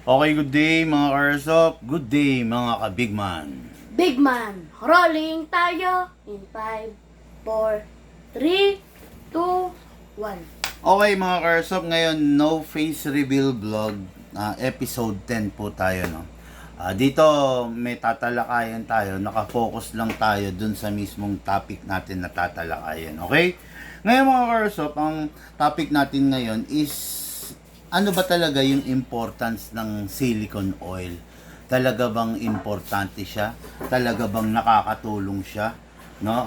Okay, good day mga Karsop. Good day mga ka-Bigman. Big man, rolling tayo in 5, 4, 3, 2, 1. Okay mga Karsop, ngayon no face reveal vlog, episode 10 po tayo, no. Dito may tatalakayan tayo, nakafocus lang tayo dun sa mismong topic natin na tatalakayan, okay? Ngayon mga Karsop, ang topic natin ngayon is ano ba talaga yung importance ng silicone oil? Talaga bang importante siya? Talaga bang nakakatulong siya? No?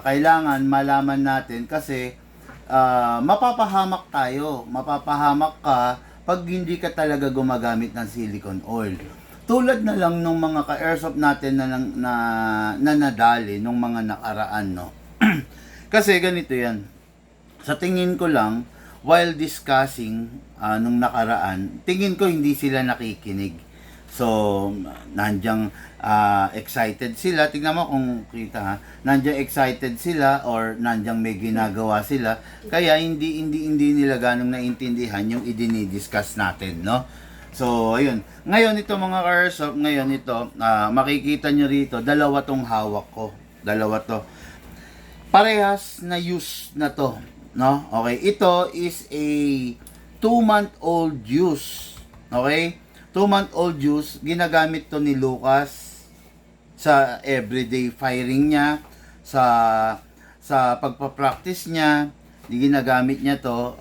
Kailangan malaman natin kasi mapapahamak tayo. Mapapahamak ka pag hindi ka talaga gumagamit ng silicone oil. Tulad na lang nung mga ka-airsoft natin na nadali nung mga nakaraan, no? Kasi ganito yan. Sa tingin ko lang, while discussing nung nakaraan, tingin ko hindi sila nakikinig. So, nandiyan excited sila. Tingnan mo kung kita ha. Nandiyan excited sila or nandiyan may ginagawa sila. Kaya hindi nila ganong naintindihan yung idinidiscuss natin, no? So, ayun. Ngayon ito mga Karsop, ngayon ito, makikita nyo rito, dalawa tong hawak ko. Dalawa to. Parehas na use na to. No? Okay, ito is a 2-month-old juice. Okay? 2-month-old juice, ginagamit to ni Lucas sa everyday firing niya, sa pagpa-practice niya, ginagamit niya to,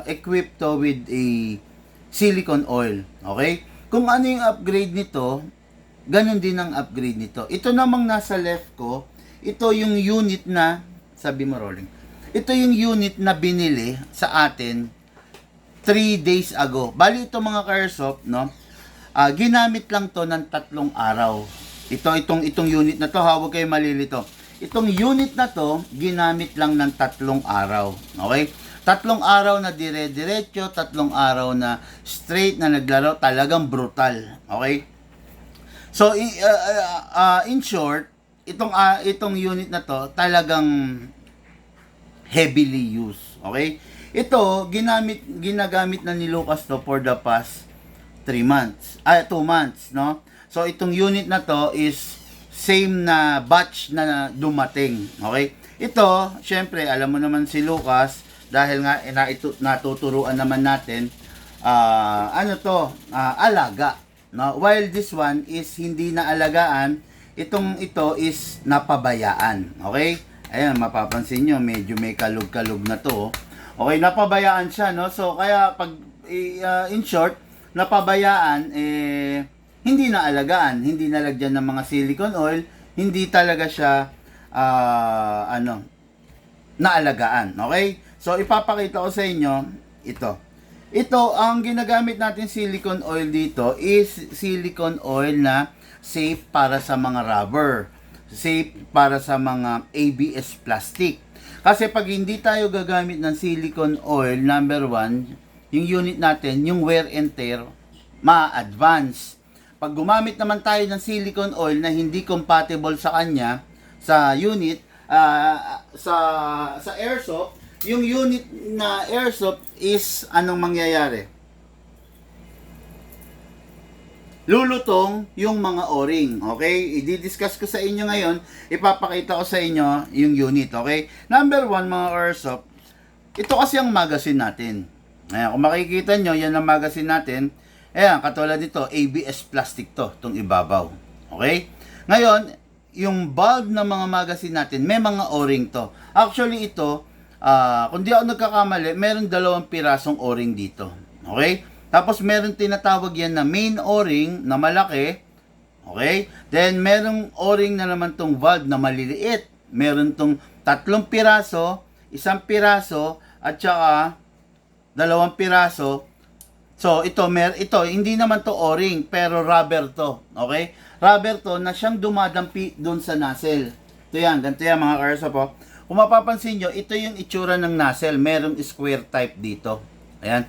equipped to with a silicone oil. Okay? Kung ano yung upgrade nito, ganun din ang upgrade nito. Ito namang nasa left ko, ito yung unit na, sabi mo rolling, ito yung unit na binili sa atin 3 days ago. Bali ito mga Karsop, no? Ginamit lang to ng 3 araw. Itong unit na to, huwag kayo malilito. Itong unit na to, ginamit lang ng 3 araw. Okay? 3 araw na dire-diretso, 3 araw na straight na naglaro, talagang brutal. Okay? So in short, itong unit na to talagang heavily used. Okay? Ito, ginagamit na ni Lucas to for the past 2 months, no? So, itong unit na to is same na batch na dumating. Okay? Ito, syempre, alam mo naman si Lucas, dahil nga natuturuan naman natin, alaga. No? While this one is hindi na alagaan, ito is napabayaan. Okay? Ayan, mapapansin nyo, medyo may kalug-kalug na to. Okay, napabayaan siya, no? So, kaya pag, in short, napabayaan, hindi na alagaan, hindi nalagyan ng mga silicone oil, hindi talaga siya, naalagaan. Okay? So, ipapakita ko sa inyo, ito. Ito, ang ginagamit natin silicone oil dito is silicone oil na safe para sa mga rubber. Safe para sa mga ABS plastic. Kasi pag hindi tayo gagamit ng silicone oil, number 1, yung unit natin, yung wear and tear, ma-advance. Pag gumamit naman tayo ng silicone oil na hindi compatible sa kanya, sa unit, sa airsoft, yung unit na airsoft is anong mangyayari? Lulutong yung mga o-ring, okay? I-discuss ko sa inyo ngayon, ipapakita ko sa inyo yung unit, okay? Number 1, mga airsoft, ito kasi ang magazine natin. Ayan, kung makikita nyo, yan ang magazine natin. Ayan, katulad nito, ABS plastic to, itong ibabaw. Okay? Ngayon, yung bulb ng mga magazine natin, may mga o-ring to. Actually, ito, kung di ako nagkakamali, meron 2 pirasong o-ring dito. Okay? Tapos meron tinatawag yan na main o-ring na malaki. Okay? Then merong o-ring na naman tong valve na maliliit. Meron tong 3 piraso, 1 piraso, at saka 2 piraso. So ito hindi naman to o-ring pero rubber to. Okay? Rubber to na siyang dumadampi doon sa nozzle. Ito yan, ganito yan mga Karsop po. Kung mapapansin nyo, ito yung itsura ng nozzle. Merong square type dito. Ayan.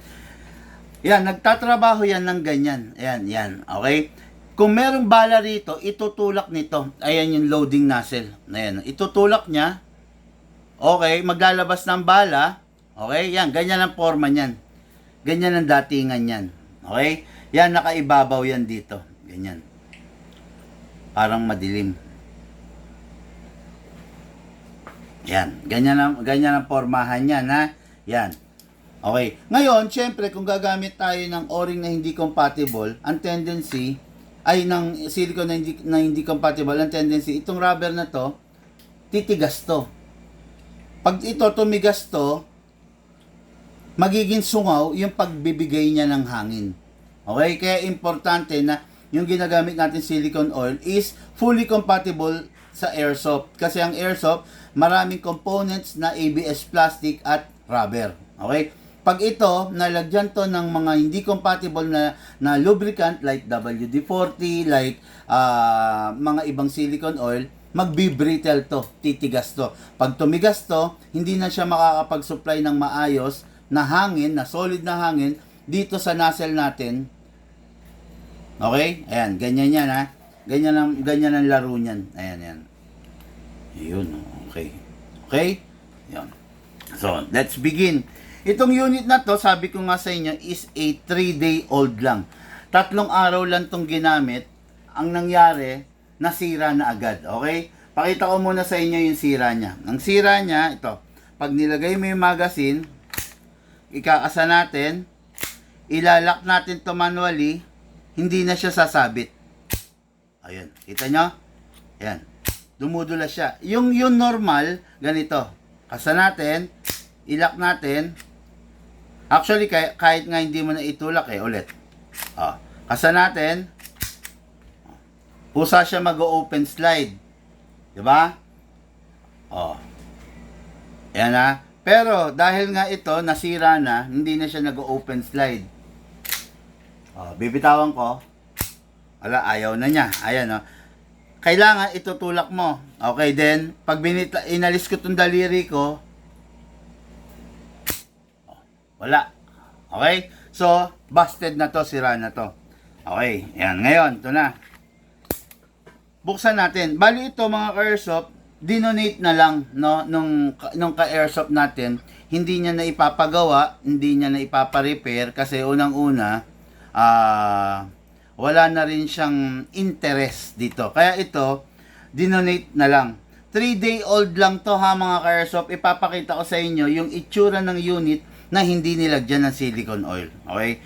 Yan, nagtatrabaho yan ng ganyan. Ayan, yan. Okay? Kung merong bala rito, itutulak nito. Ayan yung loading nozzle. Ayan, itutulak niya. Okay, maglalabas ng bala. Okay, yan, ganyan ang forma niyan. Ganyan ang datingan niyan. Okay? Yan, nakaibabaw yan dito. Ganyan. Parang madilim. Yan. Ganyan ang pormahan yan, ha? Yan. Okay. Ngayon, syempre, kung gagamit tayo ng o-ring na hindi compatible, ang tendency, ay ng silicone na hindi compatible, ang tendency, itong rubber na to, titigas to. Pag ito tumigas to, magiging sungaw yung pagbibigay niya ng hangin. Okay? Kaya importante na yung ginagamit natin silicone oil is fully compatible sa airsoft. Kasi ang airsoft, maraming components na ABS plastic at rubber. Okay? Pag ito, nalagyan to ng mga hindi compatible na lubricant like WD-40, like mga ibang silicone oil, magbi-brittle to, titigas to. Pag tumigas to, hindi na siya makakapag-supply ng maayos na hangin, na solid na hangin, dito sa nozzle natin. Okay? Ayan, ganyan yan, ha? Ganyan ang laro niyan. Ayan, ayan. Ayun, okay. Okay? Ayan. So, let's begin. Itong unit na to, sabi ko nga sa inyo, is a 3-day-old lang. 3 araw lang tong ginamit. Ang nangyari, nasira na agad. Okay? Pakita ko muna sa inyo yung sira niya. Ang sira niya, ito. Pag nilagay mo yung magazine, ikakasa natin, ilalak natin to manually, hindi na siya sasabit. Ayun. Kita nyo? Ayan. Dumudula siya. Yung normal, ganito. Kasa natin, ilak natin. Actually, kahit nga hindi mo na itulak ulit. Kasa natin, pusa siya mag-open slide. Diba? Ayan na. Pero, dahil nga ito, nasira na, hindi na siya nag-open slide. Bibitawan ko. Wala, ayaw na niya. Ayan, kailangan itutulak mo. Okay, then, pag inalis ko itong daliri ko, wala. Okay? So, busted na to, sira na to. Okay, ayan. Ngayon, ito na. Buksan natin. Bali ito, mga ka-airsoft, dinonate na lang, no, nung ka-airsoft natin. Hindi niya na ipapagawa, hindi niya na ipaparepair, kasi unang-una, wala na rin siyang interest dito. Kaya ito, dinonate na lang. 3-day-old lang to, ha, mga ka-airsoft. Ipapakita ko sa inyo yung itsura ng unit na hindi nilagyan ng silicone oil. Okay?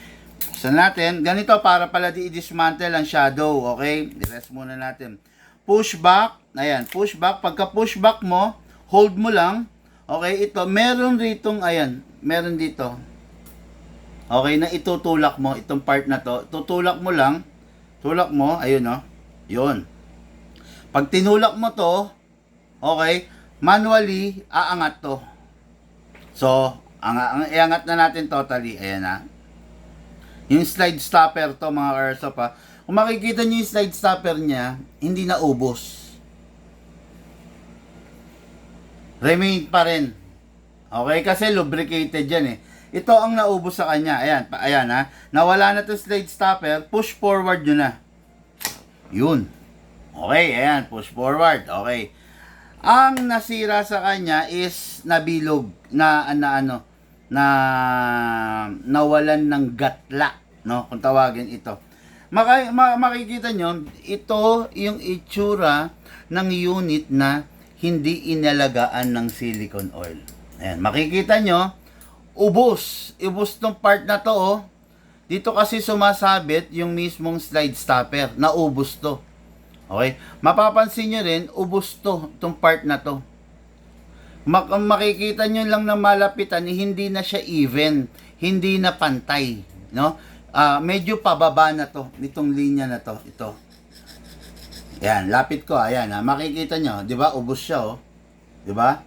So natin, ganito para pala i-dismantle ang shadow. Okay? I-rest muna natin. Push back. Ayan, push back. Pagka push back mo, hold mo lang. Okay, ito, meron ritong, ayan, meron dito. Okay, na itutulak mo, itong part na to. Tutulak mo lang. Tulak mo, ayun, yun. Pag tinulak mo to, okay, manually, aangat to. So, iangat na natin totally. Ayan, yung slide stopper to, mga airsoft, ha. Kung makikita nyo yung slide stopper niya, hindi na ubos. Remain pa rin. Okay, kasi lubricated yan Ito ang naubos sa kanya. Ayan, ayan nawala na to slide stopper, push forward nyo na. Yun. Okay, ayan, push forward. Okay. Ang nasira sa kanya is nabilog, nawalan ng gatla, no? Kung tawagin ito. Makikita nyo, ito yung itsura ng unit na hindi inalagaan ng silicone oil. Ayan, makikita nyo, ubos tong part na to, Dito kasi sumasabit yung mismong slide stopper, naubos to. Okay? Mapapansin nyo rin, ubos to, itong part na to. Makikita nyo lang na malapitan, hindi na siya even, hindi na pantay, no? Medyo pababa na to, itong linya na to, ito. Ayan, lapit ko, ayan, makikita nyo, di ba, ubos siya, di ba?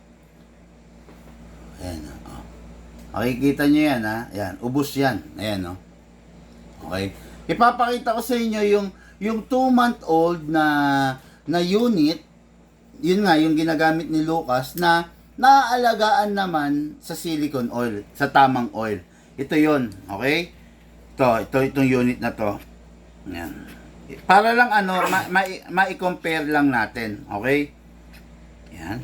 Ayan, makikita nyo yan, ayan, ubos yan, ayan, okay. Ipapakita ko sa inyo yung 2-month-old na unit, yun nga, yung ginagamit ni Lucas, na naaalagaan naman sa silicone oil, sa tamang oil. Ito yun, okay? Itong unit na to. Ayan. Para lang ma-compare lang natin, okay? Ayan.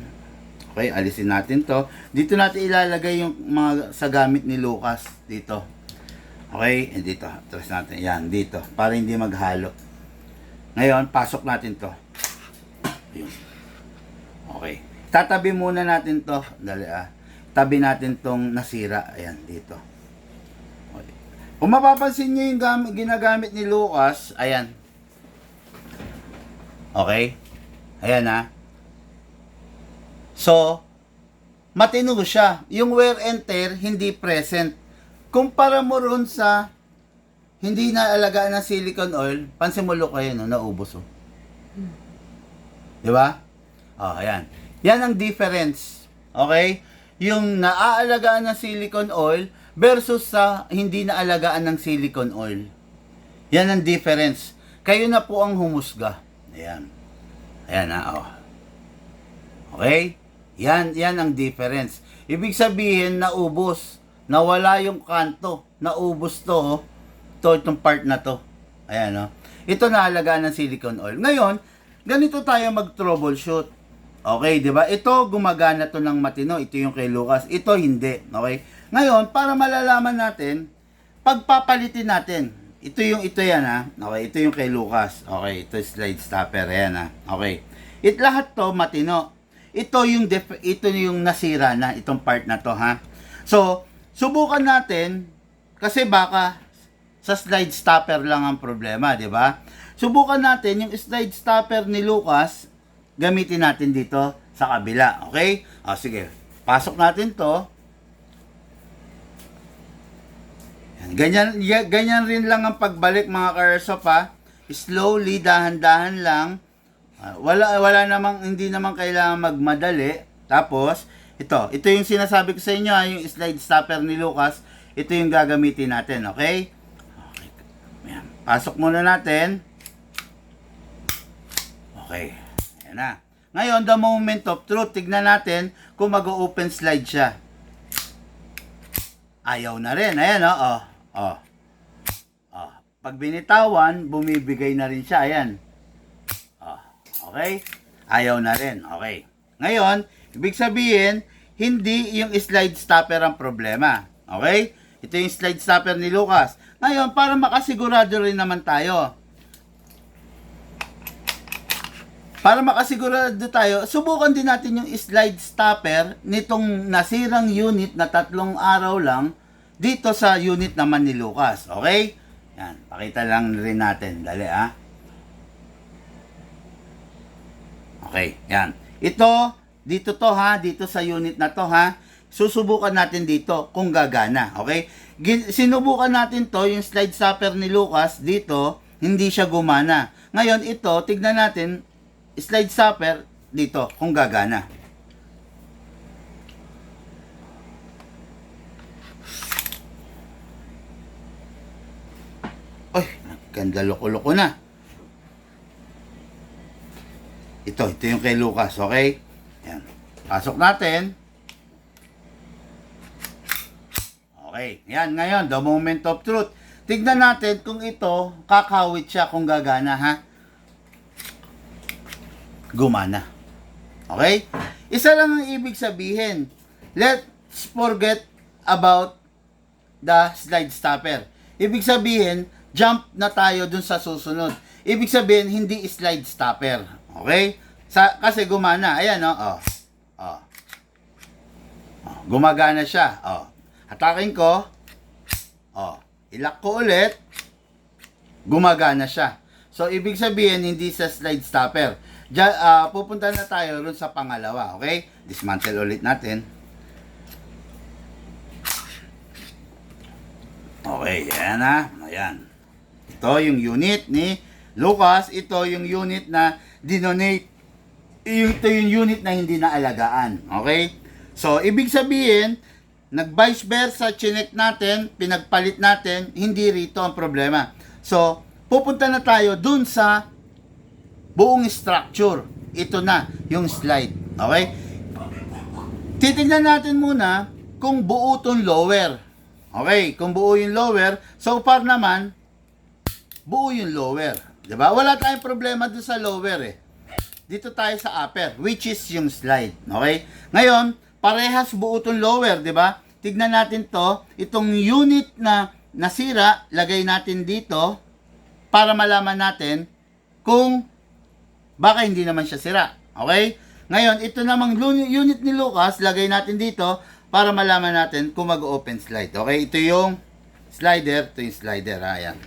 Okay, alisin natin to. Dito natin ilalagay yung mga sa gamit ni Lucas dito. Okay, dito. Atras natin. Yan, dito. Para hindi maghalo. Ngayon, pasok natin to. Ayun. Okay. Tatabi muna natin to. Dali Tabi natin tong nasira. Ayan, dito. Okay. Kung mapapansin nyo yung ginagamit ni Lucas, ayan. Okay? Ayan So, matino siya. Yung wear and tear, hindi present. Kumpara mo ron sa hindi naalagaan ng silicone oil, pansin mo look kayo, no? Naubos. Di ba? Ayan. Yan ang difference. Okay? Yung naaalagaan ng silicone oil versus sa hindi naalagaan ng silicone oil. Yan ang difference. Kayo na po ang humusga. Ayan. Ayan Okay? Yan ang difference. Ibig sabihin, naubos. Nawala yung kanto. Naubos to. Itong part na to. Ayan Ito naalagaan ng silicone oil. Ngayon, ganito tayo mag-troubleshoot. Okay, di ba? Ito, gumagana to ng matino. Ito yung kay Lucas. Ito, hindi. Okay? Ngayon, para malalaman natin, pagpapalitin natin. Ito yan Okay, ito yung kay Lucas. Okay, ito slide stopper. Ayan Okay. Lahat to matino. Ito yung nasira na. Itong part na to So, subukan natin. Kasi baka sa slide stopper lang ang problema, di ba? Subukan natin yung slide stopper ni Lucas. Gamitin natin dito sa kabila. Okay? Sige. Pasok natin to. Ganyan rin lang ang pagbalik mga ka-airsoft Slowly, dahan-dahan lang. Hindi naman kailangan magmadali. Tapos, ito yung sinasabi ko sa inyo yung slide stopper ni Lucas. Ito yung gagamitin natin, okay? Ayan. Pasok muna natin. Okay. Ayan na. Ngayon, the moment of truth, tignan natin kung mag-open slide siya. Ayaw na rin. Ayan Pag binitawan, bumibigay na rin siya. Ayan. Okay? Ayaw na rin. Okay. Ngayon, ibig sabihin, hindi yung slide stopper ang problema. Okay? Ito yung slide stopper ni Lucas. Ngayon, para makasigurado rin naman tayo. Para makasigurado tayo, subukan din natin yung slide stopper nitong nasirang unit na 3 araw lang dito sa unit naman ni Lucas. Okay? Yan. Pakita lang rin natin. Dali Okay, yan. Ito, dito to dito sa unit na to Susubukan natin dito kung gagana, okay? Sinubukan natin to, yung slide stopper ni Lucas dito, hindi siya gumana. Ngayon ito, tignan natin, slide stopper dito kung gagana. Ay, ganda loko-loko na. Ito yung kay Lucas, okay? Yan. Pasok natin. Okay. Yan, ngayon, the moment of truth. Tignan natin kung ito, kakawit siya kung gagana, Gumana. Okay? Isa lang ang ibig sabihin. Let's forget about the slide stopper. Ibig sabihin, jump na tayo dun sa susunod. Ibig sabihin, hindi slide stopper. Okay? Kasi gumana. Ayan, gumagana siya. Hatakin ko. Ilak ko ulit. Gumagana siya. So, ibig sabihin, hindi sa slide stopper. Pupunta na tayo ron sa pangalawa. Okay? Dismantle ulit natin. Okay, yan Ayan. Ito yung unit ni Lucas. Ito yung unit na dinonate. Ito yung unit na hindi naalagaan. Okay? So, ibig sabihin, nag-vice versa, chinek natin, pinagpalit natin, hindi rito ang problema. So, pupunta na tayo dun sa buong structure. Ito na, yung slide. Okay? Titignan natin muna kung buo itong lower. Okay? Kung buo yung lower, so far naman, buo yung lower. Diba? Wala tayong problema dun sa lower Dito tayo sa upper, which is yung slide. Okay? Ngayon, parehas buo itong lower, diba? Tignan natin to, itong unit na nasira, lagay natin dito para malaman natin kung baka hindi naman siya sira. Okay? Ngayon, ito namang unit ni Lucas, lagay natin dito para malaman natin kung mag-open slide. Okay? Ito yung slider, ito yung slider. Ayan.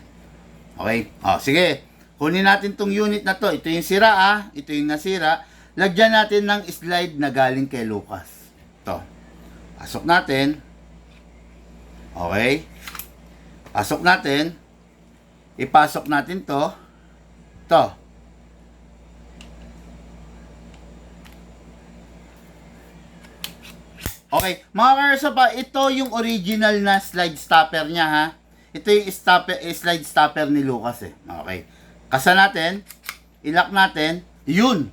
Okay? Sige. Kunin natin tong unit na to. Ito yung sira, ito yung nasira. Lagyan natin ng slide na galing kay Lucas. Ito. Pasok natin. Okay? Pasok natin. Ipasok natin to. Ito. Okay, mga karsapa, ito yung original na slide stopper niya, ha. Ito yung slide stopper ni Lucas, eh. Okay. Kasa natin, ilock natin, yun.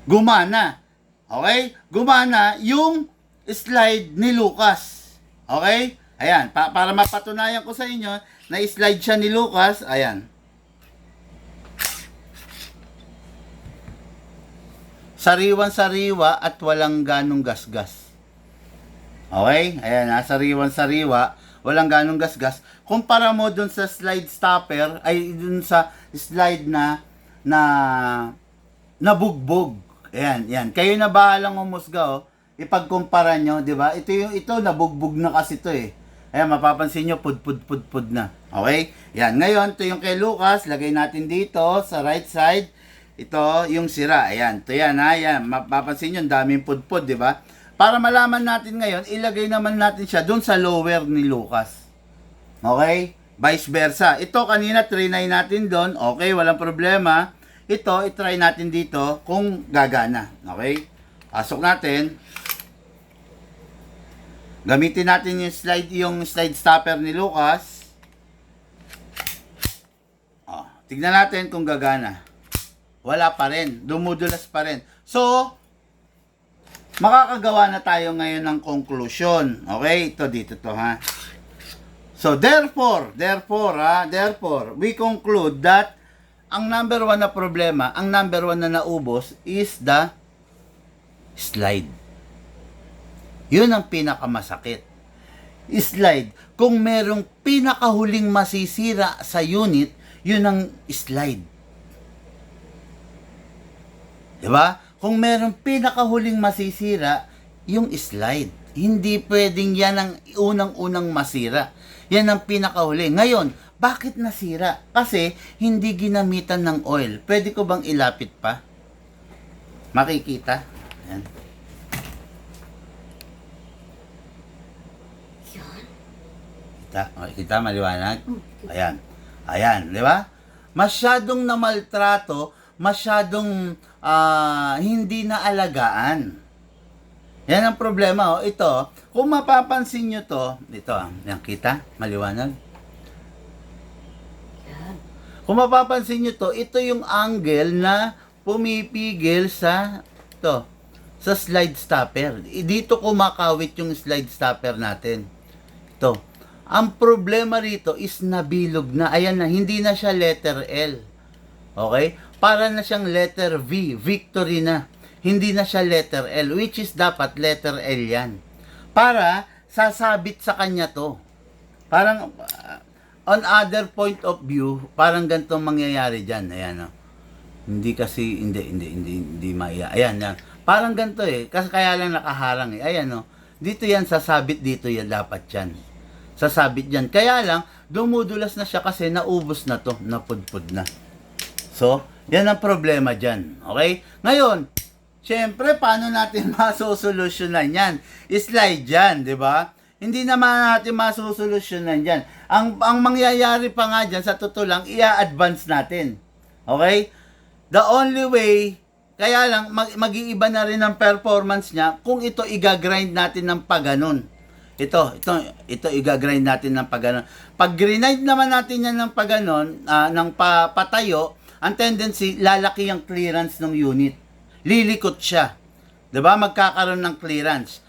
Gumana. Okay? Gumana yung slide ni Lucas. Okay? Ayan, para mapatunayan ko sa inyo na slide siya ni Lucas, ayan. Sariwan-sariwa at walang ganong gasgas. Okay? Ayan, sariwan-sariwa, walang ganong gasgas. Kumpara mo dun sa slide stopper, ay dun sa slide na bugbog. Ayan, yan. Kayo na bahalang umusga, ipagkumpara nyo, di ba? Ito, nabugbog na kasi ito, eh. Ayan, mapapansin nyo, pud na. Okay? Yan. Ngayon, ito yung kay Lucas, lagay natin dito sa right side. Ito yung sira. Ayan. Ito yan, ha. Ayan. Mapapansin nyo, daming pud, di ba? Para malaman natin ngayon, ilagay naman natin siya dun sa lower ni Lucas. Okay? Vice versa. Ito, kanina, trinay natin doon. Okay, walang problema. Ito, itry natin dito kung gagana. Okay? Pasok natin. Gamitin natin yung slide stopper ni Lucas. Tignan natin kung gagana. Wala pa rin. Dumudulas pa rin. So, makakagawa na tayo ngayon ng conclusion. Okay? Ito dito to, ha. So, therefore, we conclude that ang number one na problema, ang number one na naubos is the slide. Yun ang pinakamasakit. Slide. Kung merong pinakahuling masisira sa unit, yun ang slide. Diba? Kung merong pinakahuling masisira, yung slide. Hindi pwedeng yan ang unang-unang masira. Yan ang pinakahuli. Ngayon, bakit nasira? Kasi hindi ginamitan ng oil. Pwede ko bang ilapit pa? Makikita? Ayan. Kita maliwanag? Ayan. Ayan, di ba? Masyadong namaltrato, masyadong hindi naalagaan. Yan ang problema, Ito, kung mapapansin nyo to, ito, yan, kita? Maliwanag? Kung mapapansin nyo to, ito yung angle na pumipigil sa slide stopper. Dito kumakawit yung slide stopper natin. Ito. Ang problema rito is nabilog na. Ayan na, hindi na siya letter L. Okay? Para na siyang letter V. Victory na. Hindi na siya letter L, which is dapat letter L yan. Para sasabit sa kanya to. Parang, on other point of view, parang ganitong mangyayari dyan. Ayan, Hindi kasi, hindi maiya. Ayan, yan. Parang ganito, kasi kaya lang nakaharang, Ayan, Dito yan, sasabit dito yan, dapat yan. Sasabit yan. Kaya lang, dumudulas na siya kasi naubos na to, napudpud na. So, yan ang problema dyan. Okay? Ngayon, syempre, paano natin masusolusyonan yan? Slide yan, di ba? Hindi naman natin masusolusyonan yan. Ang mangyayari pa nga dyan, sa totoo lang, i-advance natin. Okay? The only way, kaya lang, mag-iiba na rin ang performance niya kung ito i-grind natin ng paganon. Ito i-grind natin ng paganon. Pag grind naman natin yan ng paganon, ng patayo, ang tendency, lalaki ang clearance ng unit. Lilikot siya. 'Di ba? Magkakaroon ng clearance.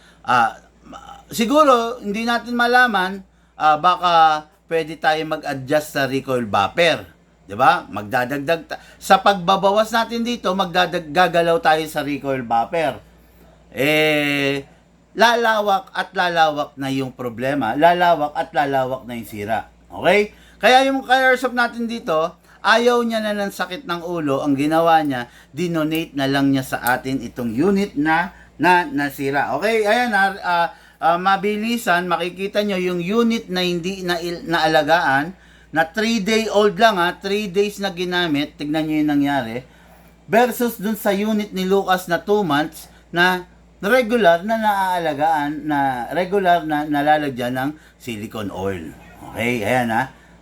Siguro hindi natin malaman, baka pwede tayo mag-adjust sa recoil bumper. 'Di ba? Magdadagdag sa pagbabawas natin dito, gagalaw tayo sa recoil bumper. lalawak at lalawak na yung problema, lalawak at lalawak na yung sira. Okay? Kaya yung ka-airsoft natin dito, ayaw niya na ng sakit ng ulo, ang ginawa niya, dinonate na lang niya sa atin itong unit na nasira. Okay? Ayan, mabilisan, makikita nyo yung unit na hindi naalagaan, na 3-day-old lang 3 days na ginamit, tignan nyo yung nangyari, versus dun sa unit ni Lucas na 2 months na regular na naaalagaan, na regular na nalalagyan ng silicone oil. Okay, ayan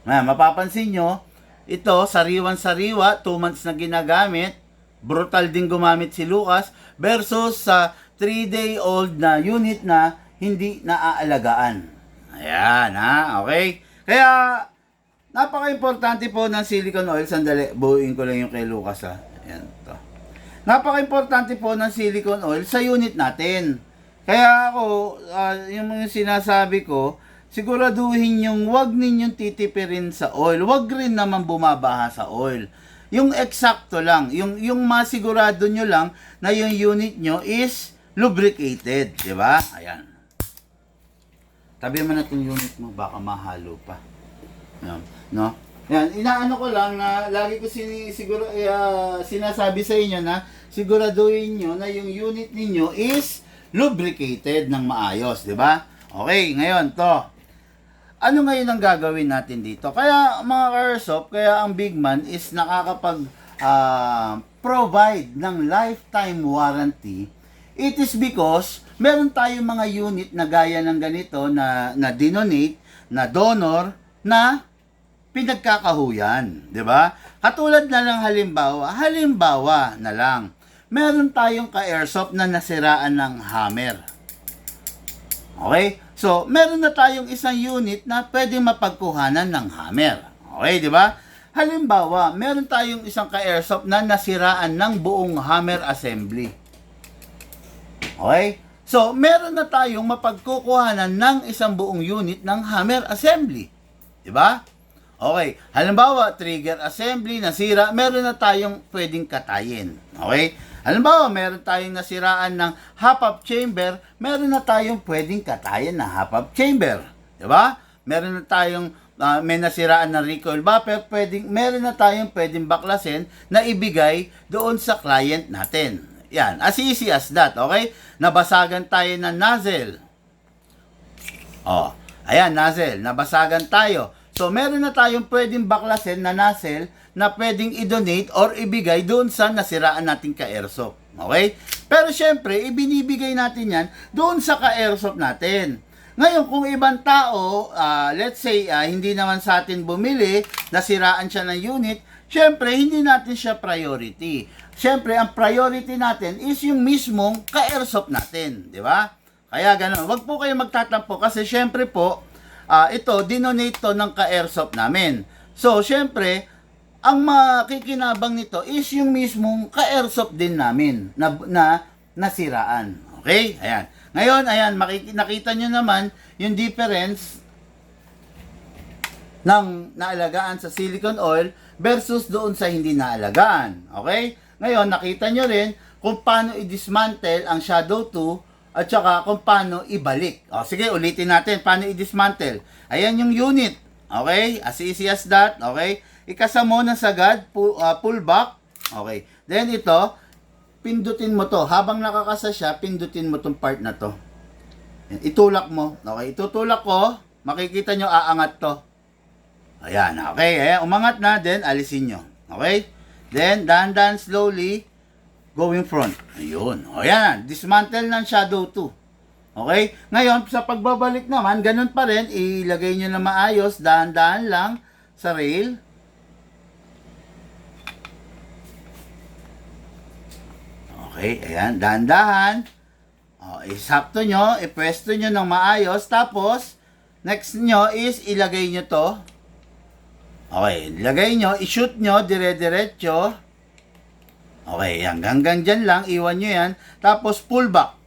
mapapansin nyo, ito, sariwan-sariwa, 2 months na ginagamit, brutal din gumamit si Lucas, versus sa 3-day-old na unit na hindi naaalagaan. Ayan, okay? Kaya, napaka-importante po ng silicone oil. Sandali, buuin ko lang yung kay Lucas Ayan, to. Napaka-importante po ng silicone oil sa unit natin. Kaya ako, yung mga sinasabi ko, siguraduhin yung wag ninyong titipirin sa oil. Wag rin naman bumabaha sa oil. Yung eksakto lang, yung masigurado nyo lang na yung unit nyo is lubricated. Diba? Ayan. Tabi mo na itong unit mo, baka mahalo pa. Ayan. No? Yan, inaano ko lang na lagi ko sinasabi sa inyo na siguraduhin nyo na yung unit ninyo is lubricated ng maayos, di ba? Okay, ngayon to. Ano ngayon ang gagawin natin dito? Kaya mga ka-airsoft, kaya ang Big Man is nakakapag provide ng lifetime warranty. It is because meron tayong mga unit na gaya ng ganito na dinonate, na donor, na pinagkakahuyan, 'di ba? Katulad na lang halimbawa na lang. Meron tayong ka-airsoft na nasiraan ng hammer. Okay? So, meron na tayong isang unit na pwedeng mapagkuhanan ng hammer. Okay, 'di ba? Halimbawa, meron tayong isang ka-airsoft na nasiraan ng buong hammer assembly. Okay? So, meron na tayong mapagkukuhanan ng isang buong unit ng hammer assembly. 'Di ba? Okay. Halimbawa, trigger assembly, nasira, meron na tayong pwedeng katayin. Okay? Halimbawa, meron tayong nasiraan ng half-up chamber, meron na tayong pwedeng katayin na half-up chamber. Diba? Meron na tayong may nasiraan ng recoil buffer, meron na tayong pwedeng baklasin na ibigay doon sa client natin. Yan. As easy as that. Okay? Nabasagan tayo ng nozzle. Ayan, nozzle. Nabasagan tayo. So, meron na tayong pwedeng baklasin na nozzle na pwedeng i-donate or ibigay doon sa nasiraan nating ka-airsoft. Okay? Pero syempre, ibinibigay natin yan doon sa ka-airsoft natin. Ngayon, kung ibang tao, let's say, hindi naman sa atin bumili, nasiraan siya ng unit, syempre, hindi natin siya priority. Syempre, ang priority natin is yung mismong ka-airsoft natin. Di ba? Kaya gano'n. Wag po kayo magtatampo kasi syempre po, ito, dinonate to ng ka-airsoft namin. So, syempre, ang makikinabang nito is yung mismong ka-airsoft din namin na nasiraan. Okay? Ayan. Ngayon, ayan, nakita nyo naman yung difference ng naalagaan sa silicone oil versus doon sa hindi naalagaan. Okay? Ngayon, nakita nyo rin kung paano i-dismantle ang Shadow 2 at saka kung paano ibalik. Sige, ulitin natin paano i-dismantle. Ayan yung unit. Okay? As easy as that. Okay? Ikasa mo na sagad, pull back. Okay. Then ito, pindutin mo to. Habang nakakasa siya, pindutin mo tong part na to. Itulak mo. Okay? Itutulak ko. Makikita nyo, aangat to. Ayan. Okay. Ayan. Umangat na. Then, alisin nyo. Okay? Then, dahan-dahan slowly, going front. Ayun. O yan. Dismantle ng Shadow 2. Okay? Ngayon, sa pagbabalik naman, ganun pa rin. Ilagay nyo na maayos. Dahan-dahan lang sa rail. Okay. Ayan. Dahan-dahan. Isakto nyo. Ipwesto nyo ng maayos. Tapos, next nyo is ilagay nyo to. Okay. Ilagay nyo. I-shoot nyo. Dire-diretso. Okay, yan. Hanggang dyan lang, iwan nyo yan. Tapos, pull back.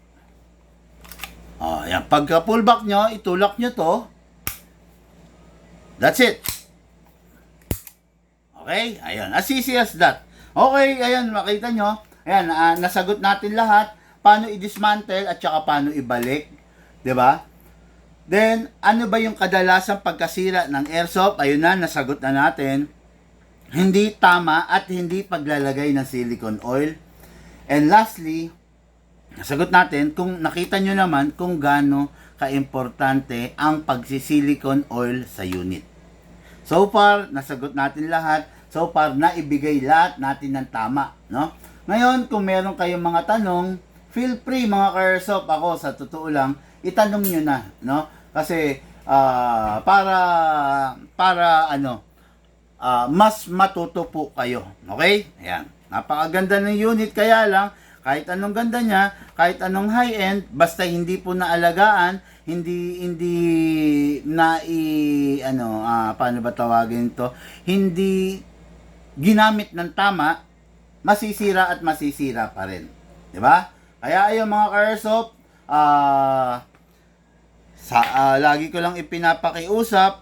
Yan. Pagka pull back nyo, itulak nyo to. That's it. Okay? Ayan. As easy as that. Okay, ayan. Makita nyo. Ayan, nasagot natin lahat. paano i-dismantle at saka paano ibalik, 'di ba? Then, ano ba yung kadalasang pagkasira ng airsoft? Ayun na, nasagot na natin. Hindi tama at hindi paglalagay ng silicone oil. And lastly, nasagot natin kung nakita nyo naman kung gaano kaimportante ang pagsisilicone oil sa unit. So far, nasagot natin lahat. So far, naibigay lahat natin ng tama, no? Ngayon, kung meron kayong mga tanong, feel free mga ka-airsoft. Ako, sa totoo lang, itanong nyo na, no? Kasi, mas matuto po kayo. Okay? Ayan. Napakaganda ng unit, kaya lang, kahit anong ganda niya, kahit anong high-end, basta hindi po naalagaan, paano ba tawagin to? Hindi ginamit ng tama, masisira at masisira pa rin. 'Di ba? Kaya ayun mga ka-airsoft, lagi ko lang ipinapakiusap,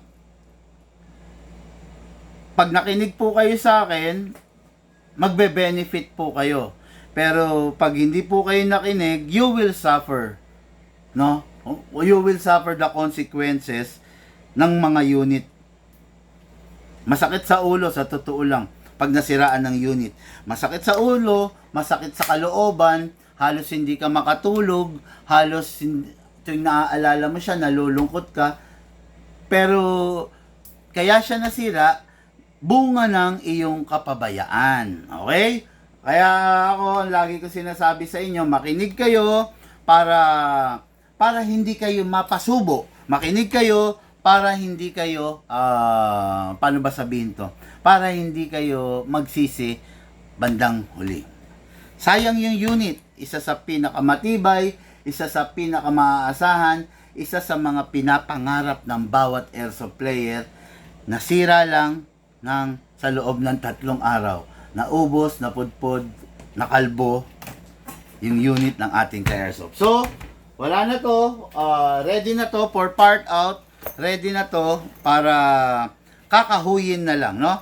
pag nakinig po kayo sa akin, magbe-benefit po kayo. Pero pag hindi po kayo nakinig, you will suffer. No? You will suffer the consequences ng mga unit. Masakit sa ulo, sa totoo lang, pag nasiraan ng unit. Masakit sa ulo, masakit sa kalooban, halos hindi ka makatulog, halos tuwing naaalala mo siya, nalulungkot ka. Pero kaya siya nasira, bunga ng iyong kapabayaan. Okay? Kaya ako, lagi ko sinasabi sa inyo, makinig kayo para hindi kayo mapasubo. Makinig kayo para hindi kayo, paano ba sabihin to? Para hindi kayo magsisi bandang huli. Sayang yung unit, isa sa pinakamatibay, isa sa pinakamaasahan, isa sa mga pinapangarap ng bawat airsoft player, nasira lang sa loob ng 3 araw. Naubos, napudpod, nakalbo yung unit ng ating ka-airsoft. So, wala na to, ready na to for part out, ready na to para kakahuyin na lang, no?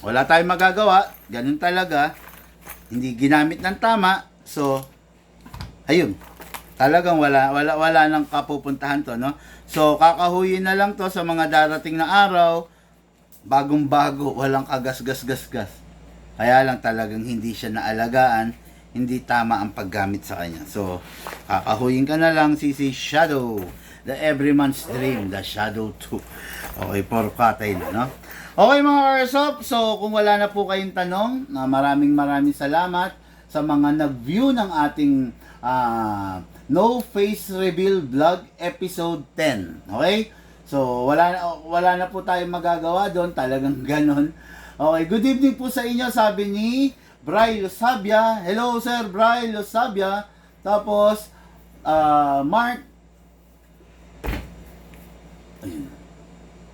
Wala tayong magagawa, ganun talaga, hindi ginamit ng tama, so, ayun, talagang wala nang kapupuntahan to, no? So, kakahuyin na lang to sa mga darating na araw, bagong-bago, walang kagas-gas-gas-gas. Kaya lang talagang hindi siya naalagaan, hindi tama ang paggamit sa kanya. So, kakahuyin ka na lang, CC Shadow, the everyman's dream, the Shadow 2. Okay, for katay na, no? Okay mga airsoft, so kung wala na po kayong tanong, maraming salamat sa mga nag-view ng ating No Face Reveal Vlog Episode 10. Okay? So, wala na po tayong magagawa doon. Talagang ganon. Okay, good evening po sa inyo, sabi ni Bray Losabia. Hello, Sir Bray Losabia. Tapos,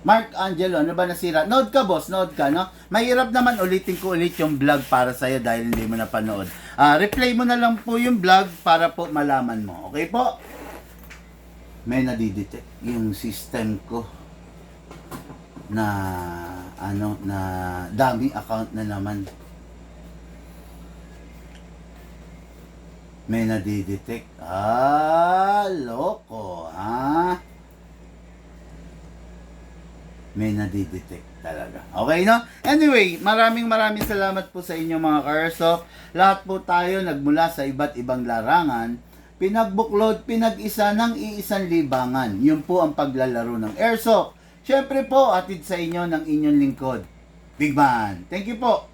Mark Angelo, ano ba nasira? Node ka, boss. Node ka, no? Mahirap naman ulitin ko ulit yung vlog para sa'yo dahil hindi mo napanood. Replay mo na lang po yung vlog para po malaman mo. Okay po? May nadidetect yung system ko na daming account na naman. May nadidetect. Loko, ha? May nadidetect talaga. Okay, no? Anyway, maraming salamat po sa inyo mga ka-airsoft. Lahat po tayo nagmula sa iba't ibang larangan, pinagbuklod, pinag-isa ng iisang libangan. Yun po ang paglalaro ng airsoft. Siyempre po, atid sa inyo ng inyong lingkod, Big Man. Thank you po.